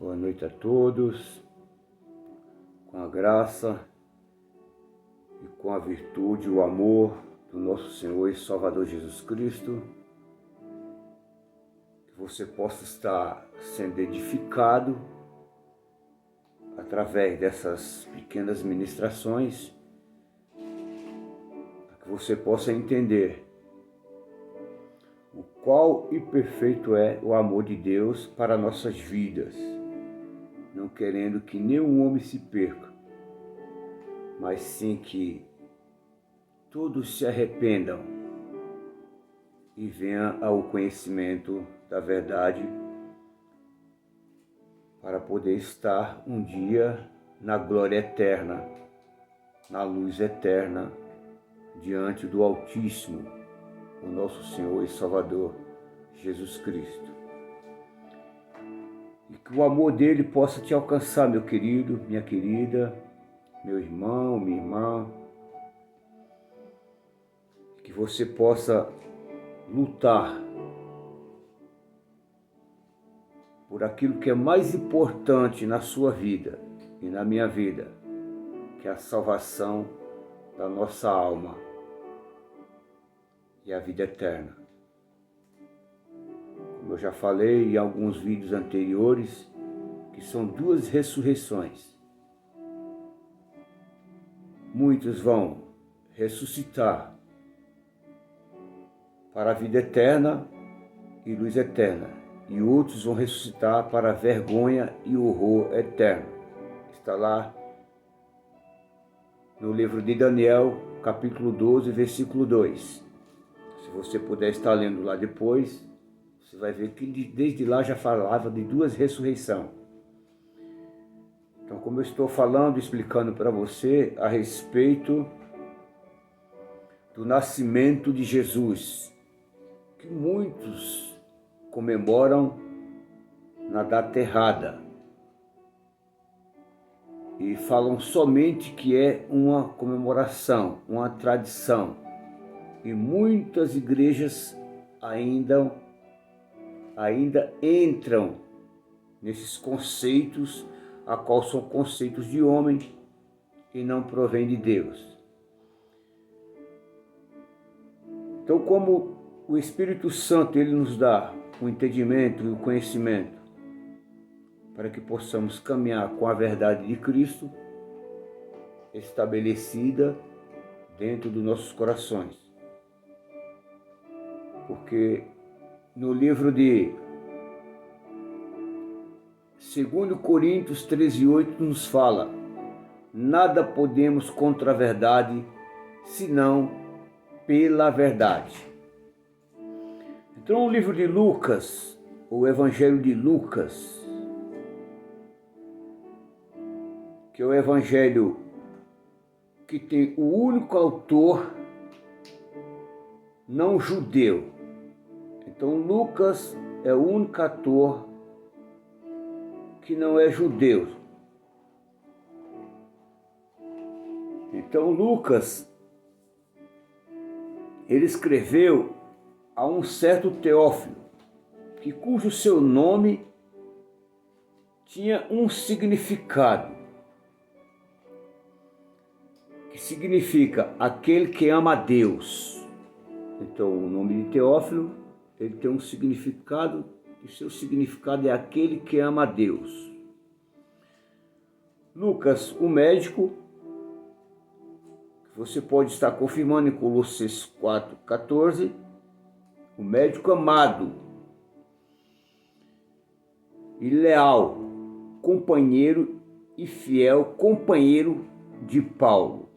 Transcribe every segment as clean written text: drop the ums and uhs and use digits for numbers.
Boa noite a todos, com a graça e com a virtude, o amor do nosso Senhor e Salvador Jesus Cristo, que você possa estar sendo edificado através dessas pequenas ministrações, para que você possa entender o qual e perfeito é o amor de Deus para nossas vidas, não querendo que nenhum homem se perca, mas sim que todos se arrependam e venham ao conhecimento da verdade, para poder estar um dia na glória eterna, na luz eterna, diante do Altíssimo, o nosso Senhor e Salvador, Jesus Cristo. E que o amor dele possa te alcançar, meu querido, minha querida, meu irmão, minha irmã. Que você possa lutar por aquilo que é mais importante na sua vida e na minha vida, que é a salvação da nossa alma e a vida eterna. Como eu já falei em alguns vídeos anteriores, que são duas ressurreições. Muitos vão ressuscitar para a vida eterna e luz eterna, e outros vão ressuscitar para a vergonha e horror eterno. Está lá no livro de Daniel, capítulo 12, versículo 2. Se você puder estar lendo lá depois, você vai ver que desde lá já falava de duas ressurreições. Então, como eu estou falando, explicando para você a respeito do nascimento de Jesus, que muitos comemoram na data errada e falam somente que é uma comemoração, uma tradição, e muitas igrejas ainda entram nesses conceitos, a qual são conceitos de homem e não provém de Deus. Então, como o Espírito Santo ele nos dá o entendimento e o conhecimento para que possamos caminhar com a verdade de Cristo estabelecida dentro dos nossos corações. Porque no livro de 2 Coríntios 13:8 nos fala: nada podemos contra a verdade, senão pela verdade. Então, o livro de Lucas, o Evangelho de Lucas, que é o Evangelho que tem o único autor não judeu. Então, Lucas é o único autor que não é judeu. Então, Lucas, ele escreveu a um certo Teófilo, cujo seu nome tinha um significado, que significa aquele que ama a Deus. Então, o nome de Teófilo, ele tem um significado, e seu significado é aquele que ama a Deus. Lucas, o médico, que você pode estar confirmando em Colossenses 4:14, o médico amado e leal, companheiro e fiel companheiro de Paulo.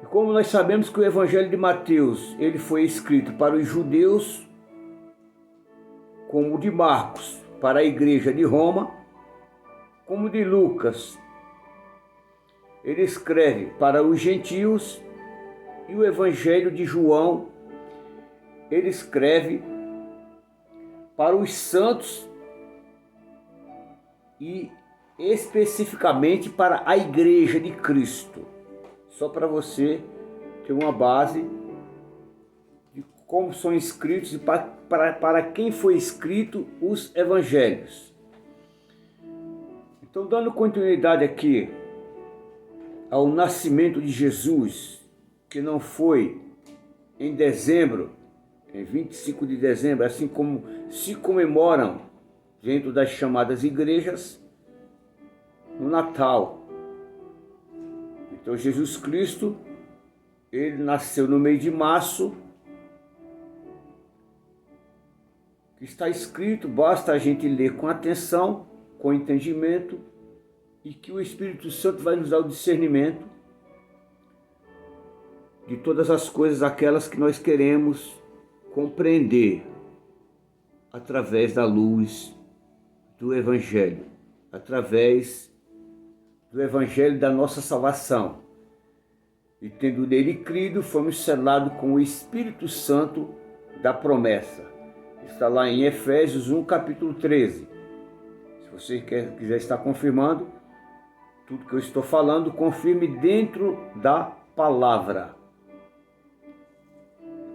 E como nós sabemos que o Evangelho de Mateus ele foi escrito para os judeus, como o de Marcos para a igreja de Roma, como o de Lucas ele escreve para os gentios, e o Evangelho de João ele escreve para os santos e especificamente para a igreja de Cristo. Só para você ter uma base de como são escritos e para quem foi escrito os evangelhos. Então, dando continuidade aqui ao nascimento de Jesus, que não foi em dezembro, em 25 de dezembro, assim como se comemoram dentro das chamadas igrejas, no Natal. Então, Jesus Cristo, ele nasceu no mês de março, que está escrito, basta a gente ler com atenção, com entendimento, e que o Espírito Santo vai nos dar o discernimento de todas as coisas, aquelas que nós queremos compreender através da luz do Evangelho, através do Evangelho da nossa salvação. E tendo nele crido, fomos selados com o Espírito Santo da promessa. Está lá em Efésios 1, capítulo 13. Se você quiser estar confirmando, tudo que eu estou falando, confirme dentro da palavra.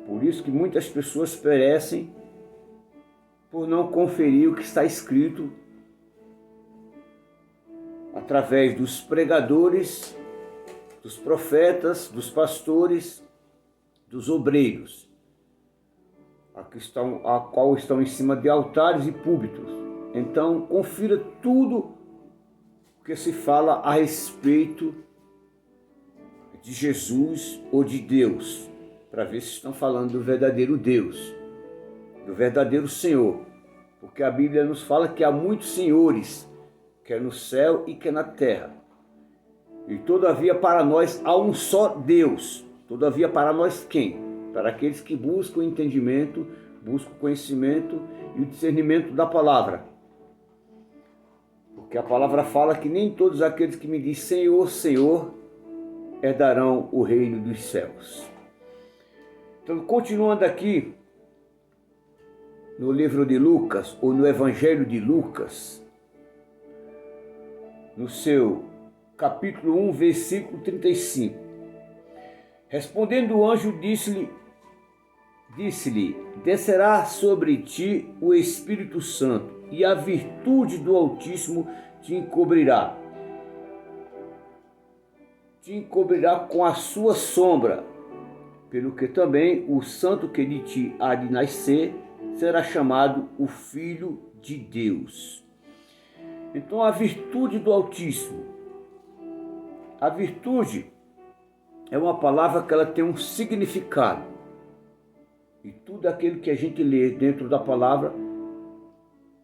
Por isso que muitas pessoas perecem por não conferir o que está escrito através dos pregadores, dos profetas, dos pastores, dos obreiros, a qual estão em cima de altares e púlpitos. Então, confira tudo que se fala a respeito de Jesus ou de Deus, para ver se estão falando do verdadeiro Deus, do verdadeiro Senhor, porque a Bíblia nos fala que há muitos senhores, quer no céu e quer na terra, e todavia para nós há um só Deus. Todavia para nós quem? Para aqueles que buscam o entendimento, buscam o conhecimento e o discernimento da palavra. Porque a palavra fala que nem todos aqueles que me dizem Senhor, Senhor, herdarão o reino dos céus. Então, continuando aqui no livro de Lucas, ou no Evangelho de Lucas, no seu capítulo 1, versículo 35. Respondendo o anjo, disse-lhe, descerá sobre ti o Espírito Santo, e a virtude do Altíssimo te encobrirá com a sua sombra, pelo que também o santo que de ti há de nascer será chamado o Filho de Deus. Então, a virtude do Altíssimo. A virtude é uma palavra que ela tem um significado. E tudo aquilo que a gente lê dentro da palavra,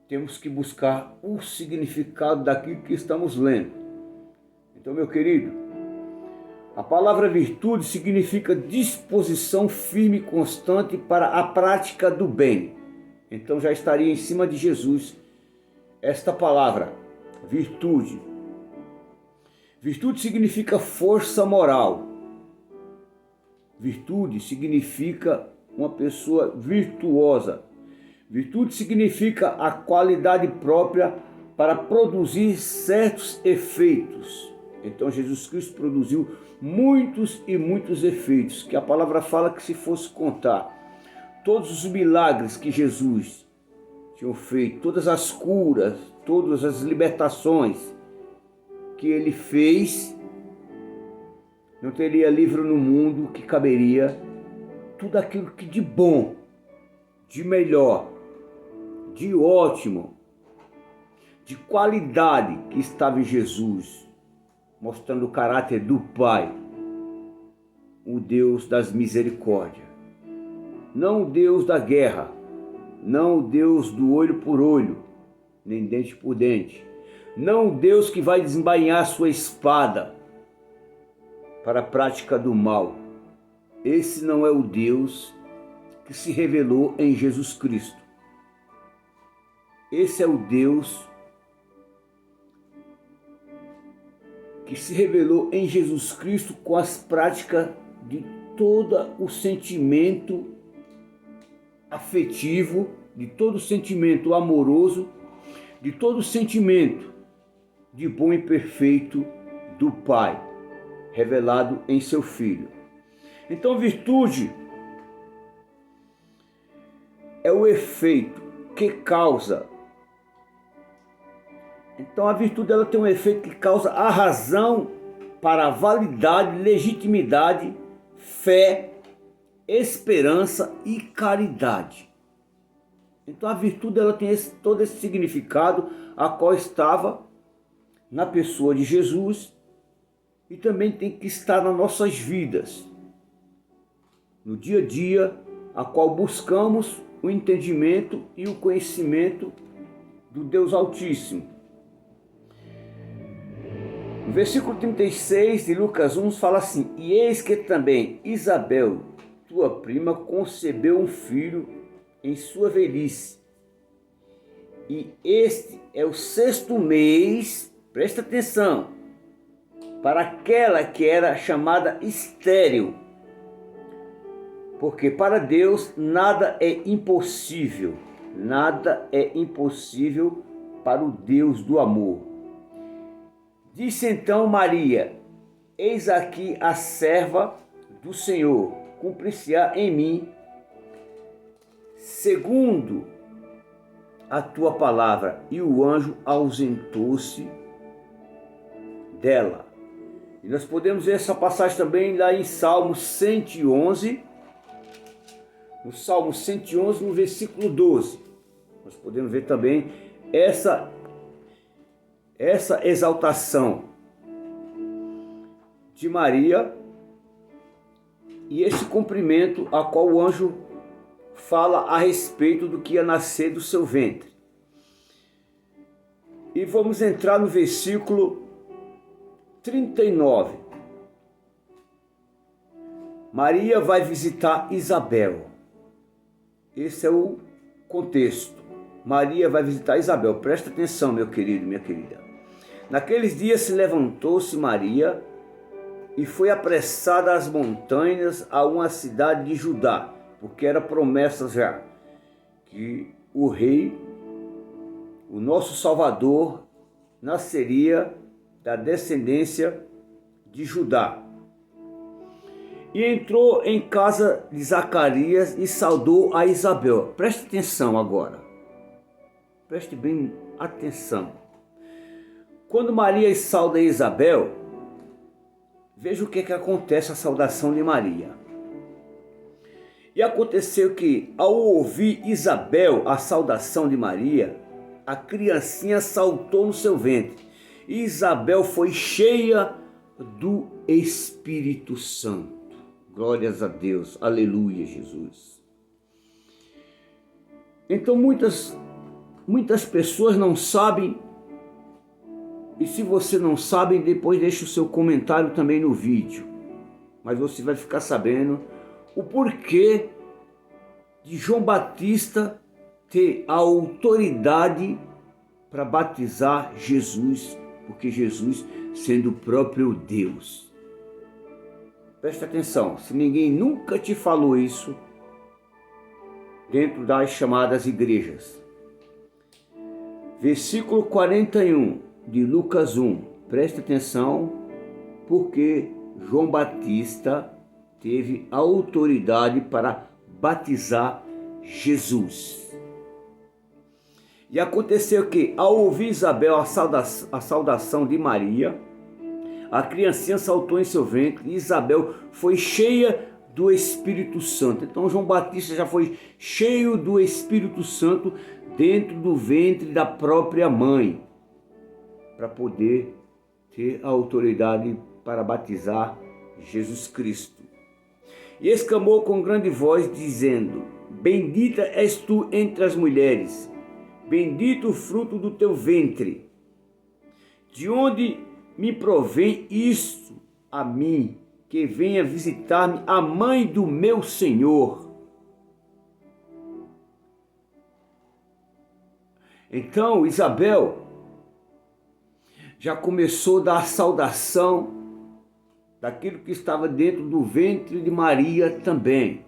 temos que buscar o significado daquilo que estamos lendo. Então, meu querido, a palavra virtude significa disposição firme e constante para a prática do bem. Então já estaria em cima de Jesus esta palavra, virtude. Virtude significa força moral. Virtude significa uma pessoa virtuosa. Virtude significa a qualidade própria para produzir certos efeitos. Então Jesus Cristo produziu muitos e muitos efeitos, que a palavra fala que se fosse contar todos os milagres que Jesus tinha feito, todas as curas, todas as libertações que ele fez, não teria livro no mundo que caberia tudo aquilo que de bom, de melhor, de ótimo, de qualidade que estava em Jesus, mostrando o caráter do Pai, o Deus das misericórdias, não o Deus da guerra, não o Deus do olho por olho, nem dente por dente, não o Deus que vai desembainhar sua espada para a prática do mal. Esse não é o Deus que se revelou em Jesus Cristo. Esse é o Deus que se revelou em Jesus Cristo com as práticas de todo o sentimento afetivo, de todo o sentimento amoroso, de todo o sentimento de bom e perfeito do Pai, revelado em seu Filho. Então, virtude é o efeito que causa. Então a virtude ela tem um efeito que causa a razão para a validade, legitimidade, fé, esperança e caridade. Então a virtude ela tem todo esse significado a qual estava na pessoa de Jesus e também tem que estar nas nossas vidas, no dia a dia, a qual buscamos o entendimento e o conhecimento do Deus Altíssimo. No versículo 36 de Lucas 1 fala assim: e eis que também Isabel, tua prima, concebeu um filho em sua velhice. E este é o 6º mês, presta atenção, para aquela que era chamada estéril. Porque para Deus nada é impossível. Nada é impossível para o Deus do amor. Disse então Maria: eis aqui a serva do Senhor, cumprir-se-á em mim segundo a tua palavra. E o anjo ausentou-se dela. E nós podemos ver essa passagem também lá em Salmo 111, no Salmo 111, no versículo 12. Nós podemos ver também essa exaltação de Maria e esse cumprimento a qual o anjo fala a respeito do que ia nascer do seu ventre. E vamos entrar no versículo 39. Maria vai visitar Isabel. Esse é o contexto. Maria vai visitar Isabel. Presta atenção, meu querido, minha querida. Naqueles dias se levantou-se Maria e foi apressada às montanhas, a uma cidade de Judá, porque era promessa já que o rei, o nosso Salvador, nasceria da descendência de Judá. E entrou em casa de Zacarias e saudou a Isabel. Preste atenção agora. Preste bem atenção. Quando Maria sauda Isabel, veja o que acontece a saudação de Maria. E aconteceu que, ao ouvir Isabel a saudação de Maria, a criancinha saltou no seu ventre. E Isabel foi cheia do Espírito Santo. Glórias a Deus, aleluia, Jesus. Então muitas pessoas não sabem, e se você não sabe, depois deixe o seu comentário também no vídeo, mas você vai ficar sabendo o porquê de João Batista ter a autoridade para batizar Jesus, porque Jesus sendo o próprio Deus. Presta atenção, se ninguém nunca te falou isso dentro das chamadas igrejas. Versículo 41 de Lucas 1, presta atenção, porque João Batista teve autoridade para batizar Jesus. E aconteceu que, ao ouvir Isabel a saudação de Maria, a criancinha saltou em seu ventre e Isabel foi cheia do Espírito Santo. Então João Batista já foi cheio do Espírito Santo dentro do ventre da própria mãe, para poder ter a autoridade para batizar Jesus Cristo. E exclamou com grande voz, dizendo: bendita és tu entre as mulheres, bendito o fruto do teu ventre. De onde me provém isto a mim, que venha visitar-me a mãe do meu Senhor? Então Isabel já começou a dar saudação daquilo que estava dentro do ventre de Maria também.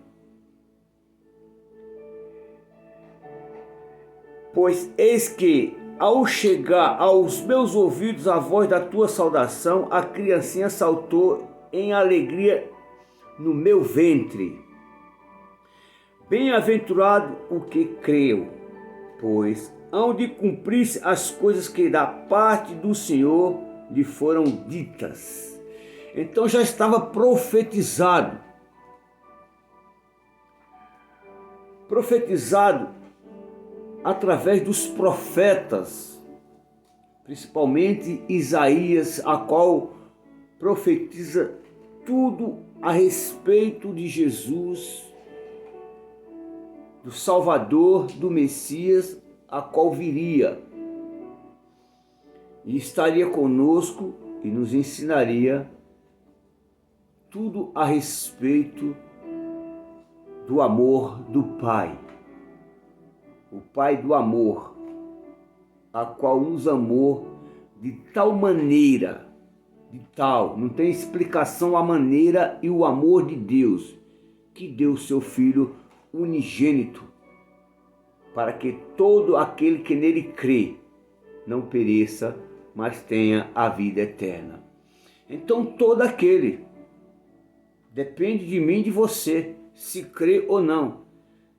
Pois eis que, ao chegar aos meus ouvidos a voz da tua saudação, a criancinha saltou em alegria no meu ventre. Bem-aventurado o que creu, pois hão de cumprir-se as coisas que da parte do Senhor lhe foram ditas. Então já estava profetizado através dos profetas, principalmente Isaías, a qual profetiza tudo a respeito de Jesus, do Salvador, do Messias, a qual viria e estaria conosco e nos ensinaria tudo a respeito do amor do Pai. O Pai do amor, a qual nos amou de tal maneira, não tem explicação a maneira e o amor de Deus, que deu seu Filho unigênito, para que todo aquele que nele crê não pereça, mas tenha a vida eterna. Então todo aquele, depende de mim e de você, se crê ou não,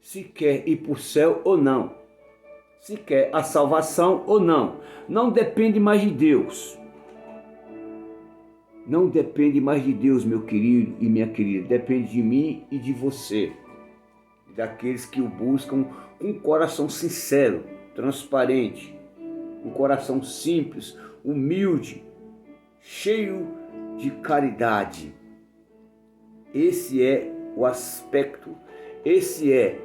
se quer ir para o céu ou não, se quer a salvação ou não. Não depende mais de Deus. Não depende mais de Deus, meu querido e minha querida. Depende de mim e de você. Daqueles que o buscam com um coração sincero, transparente, um coração simples, humilde, cheio de caridade. Esse é o aspecto, esse é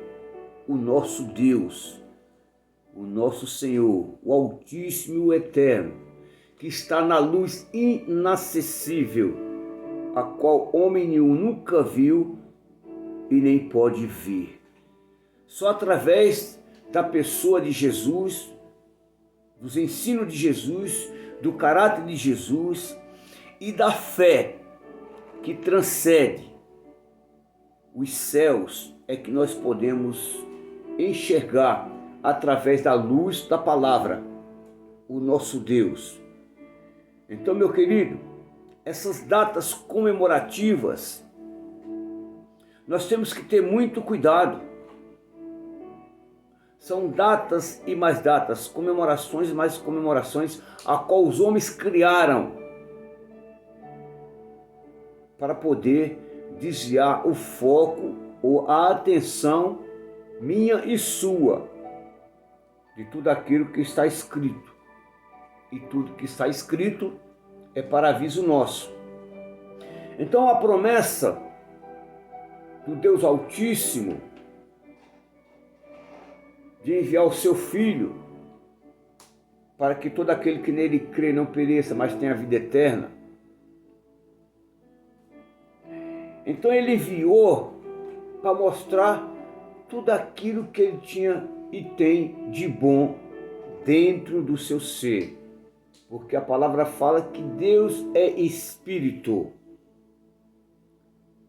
o nosso Deus, o nosso Senhor, o Altíssimo e o Eterno, que está na luz inacessível, a qual homem nenhum nunca viu e nem pode ver. Só através da pessoa de Jesus, dos ensinos de Jesus, do caráter de Jesus e da fé que transcende os céus é que nós podemos enxergar através da luz da palavra o nosso Deus. Então, meu querido, essas datas comemorativas, nós temos que ter muito cuidado. São datas e mais datas, comemorações e mais comemorações, a qual os homens criaram para poder desviar o foco ou a atenção minha e sua de tudo aquilo que está escrito. E tudo que está escrito é para aviso nosso. Então a promessa do Deus Altíssimo de enviar o seu Filho para que todo aquele que nele crê não pereça, mas tenha a vida eterna. Então ele enviou para mostrar tudo aquilo que ele tinha e tem de bom dentro do seu ser. Porque a palavra fala que Deus é Espírito.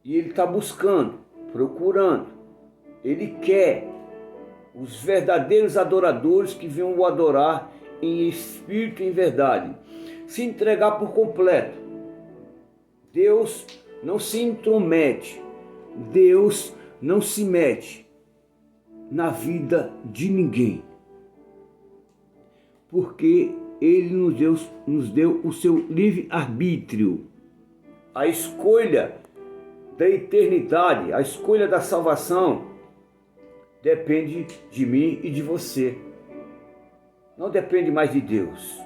E ele está buscando, procurando. Ele quer os verdadeiros adoradores que venham o adorar em espírito e em verdade. Se entregar por completo. Deus não se intromete. Deus não se mete na vida de ninguém. Porque Ele nos deu o seu livre-arbítrio. A escolha da eternidade, a escolha da salvação, depende de mim e de você. Não depende mais de Deus.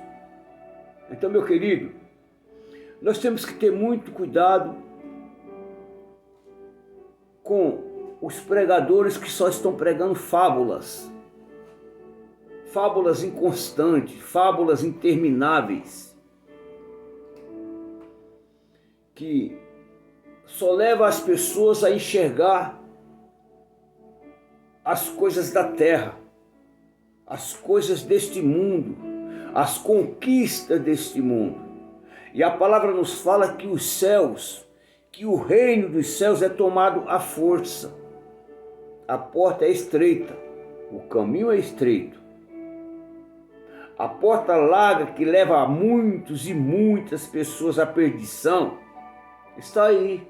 Então, meu querido, nós temos que ter muito cuidado com os pregadores que só estão pregando fábulas. Fábulas inconstantes, fábulas intermináveis, que só leva as pessoas a enxergar as coisas da terra, as coisas deste mundo, as conquistas deste mundo. E a palavra nos fala que os céus, que o reino dos céus é tomado à força. A porta é estreita, o caminho é estreito. A porta larga que leva a muitos e muitas pessoas à perdição está aí.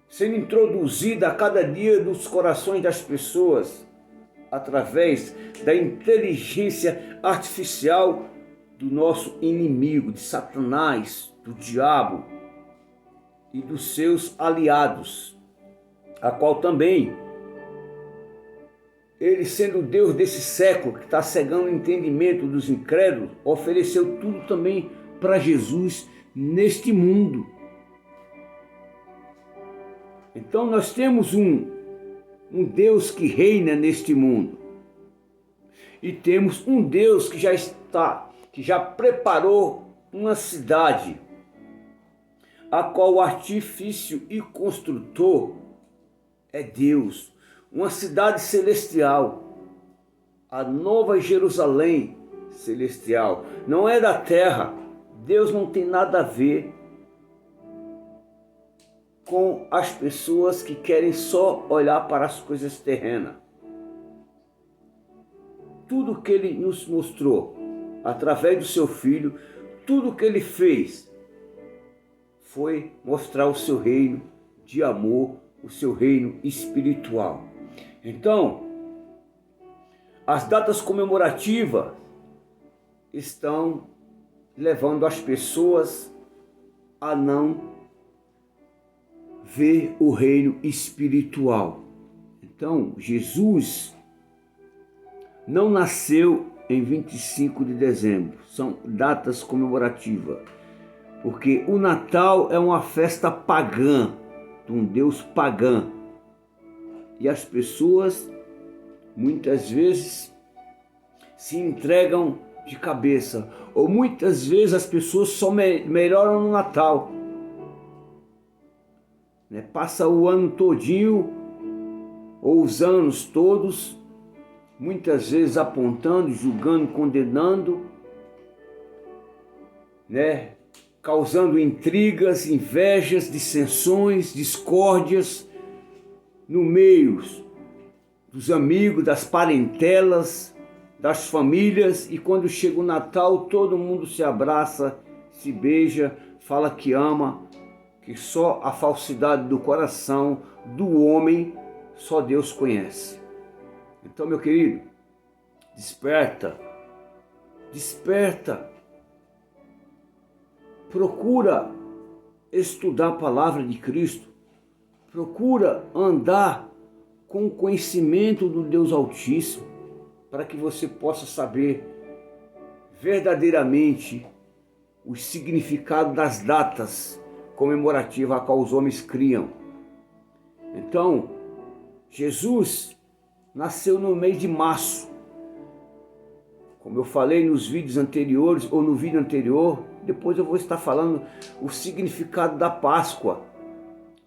sendo introduzida a cada dia nos corações das pessoas, através da inteligência artificial do nosso inimigo, de Satanás, do diabo e dos seus aliados, a qual também, ele sendo o Deus desse século, que está cegando o entendimento dos incrédulos, ofereceu tudo também para Jesus neste mundo. Então nós temos um Deus que reina neste mundo. E temos um Deus que já preparou uma cidade, a qual o artifício e construtor é Deus. Uma cidade celestial, a Nova Jerusalém celestial. Não é da terra. Deus não tem nada a ver com as pessoas que querem só olhar para as coisas terrenas. Tudo que ele nos mostrou, através do seu Filho, tudo que ele fez, foi mostrar o seu reino de amor, o seu reino espiritual. Então, as datas comemorativas estão levando as pessoas a não ver o reino espiritual. Então, Jesus não nasceu em 25 de dezembro, são datas comemorativas, porque o Natal é uma festa pagã, de um Deus pagão. E as pessoas, muitas vezes, se entregam de cabeça, ou muitas vezes as pessoas só melhoram no Natal. Passa o ano todinho, ou os anos todos, muitas vezes apontando, julgando, condenando, causando intrigas, invejas, dissensões, discórdias no meio dos amigos, das parentelas, das famílias, e quando chega o Natal, todo mundo se abraça, se beija, fala que ama, que só a falsidade do coração do homem só Deus conhece. Então, meu querido, desperta, desperta, procura estudar a palavra de Cristo, procura andar com o conhecimento do Deus Altíssimo, para que você possa saber verdadeiramente o significado das datas comemorativas a qual os homens criam. Então, Jesus nasceu no mês de março. Como eu falei nos vídeos anteriores, ou no vídeo anterior, depois eu vou estar falando o significado da Páscoa,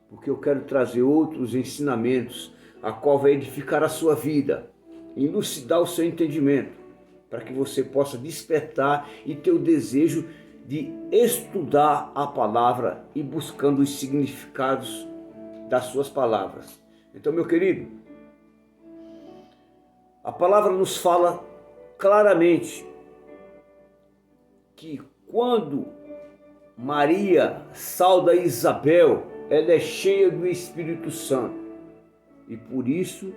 porque eu quero trazer outros ensinamentos, a qual vai edificar a sua vida, elucidar o seu entendimento, para que você possa despertar e ter o desejo de estudar a palavra e buscando os significados das suas palavras. Então, meu querido, a palavra nos fala claramente que quando Maria sauda Isabel, ela é cheia do Espírito Santo. E por isso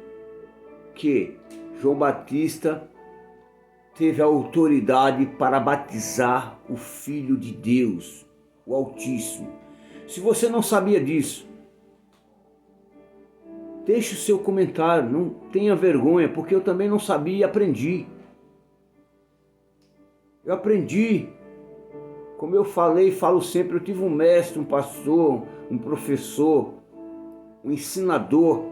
que João Batista teve a autoridade para batizar o Filho de Deus, o Altíssimo. Se você não sabia disso, deixe o seu comentário, não tenha vergonha, porque eu também não sabia e aprendi. Eu aprendi, como eu falei e falo sempre, eu tive um mestre, um pastor, um professor, um ensinador,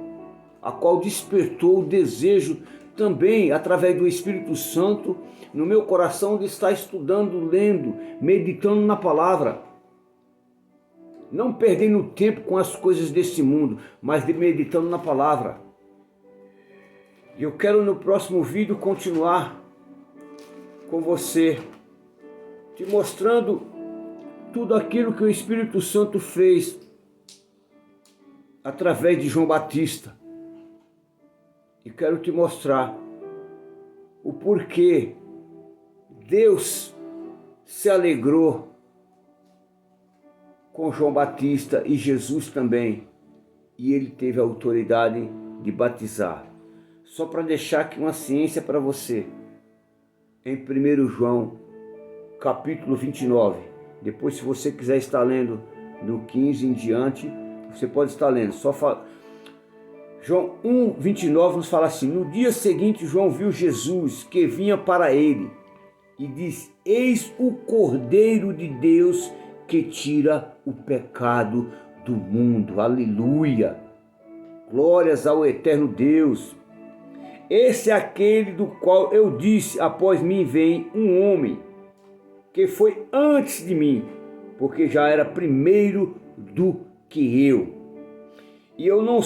a qual despertou o desejo também, através do Espírito Santo, no meu coração de estar estudando, lendo, meditando na palavra. Não perdendo tempo com as coisas desse mundo, mas meditando na palavra. E eu quero no próximo vídeo continuar com você, te mostrando tudo aquilo que o Espírito Santo fez através de João Batista. E quero te mostrar o porquê Deus se alegrou com João Batista e Jesus também, e ele teve a autoridade de batizar. Só para deixar aqui uma ciência para você, em 1 João, capítulo 29, depois se você quiser estar lendo do 15 em diante, você pode estar lendo, João 1, 29 nos fala assim: no dia seguinte João viu Jesus que vinha para ele e disse: eis o Cordeiro de Deus que tira o pecado do mundo. Aleluia! Glórias ao eterno Deus. Esse é aquele do qual eu disse: após mim vem um homem que foi antes de mim, porque já era primeiro do que eu. E eu não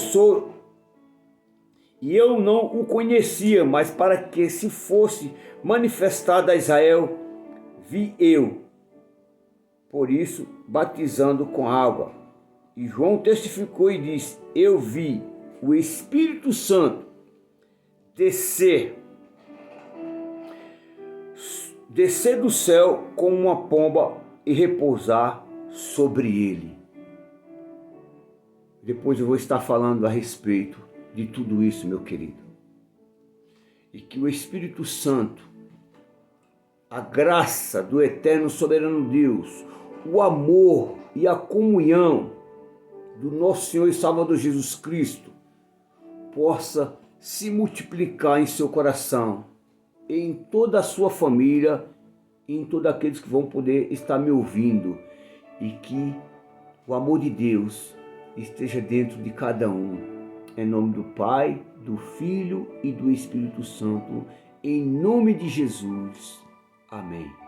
o conhecia, mas para que se fosse manifestado a Israel, vi eu, por isso, batizando com água. E João testificou e disse: eu vi o Espírito Santo descer do céu como uma pomba e repousar sobre ele. Depois eu vou estar falando a respeito de tudo isso, meu querido. E que o Espírito Santo, a graça do eterno soberano Deus, o amor e a comunhão do nosso Senhor e Salvador Jesus Cristo possa se multiplicar em seu coração, em toda a sua família, em todos aqueles que vão poder estar me ouvindo, e que o amor de Deus esteja dentro de cada um. Em nome do Pai, do Filho e do Espírito Santo, em nome de Jesus. Amém.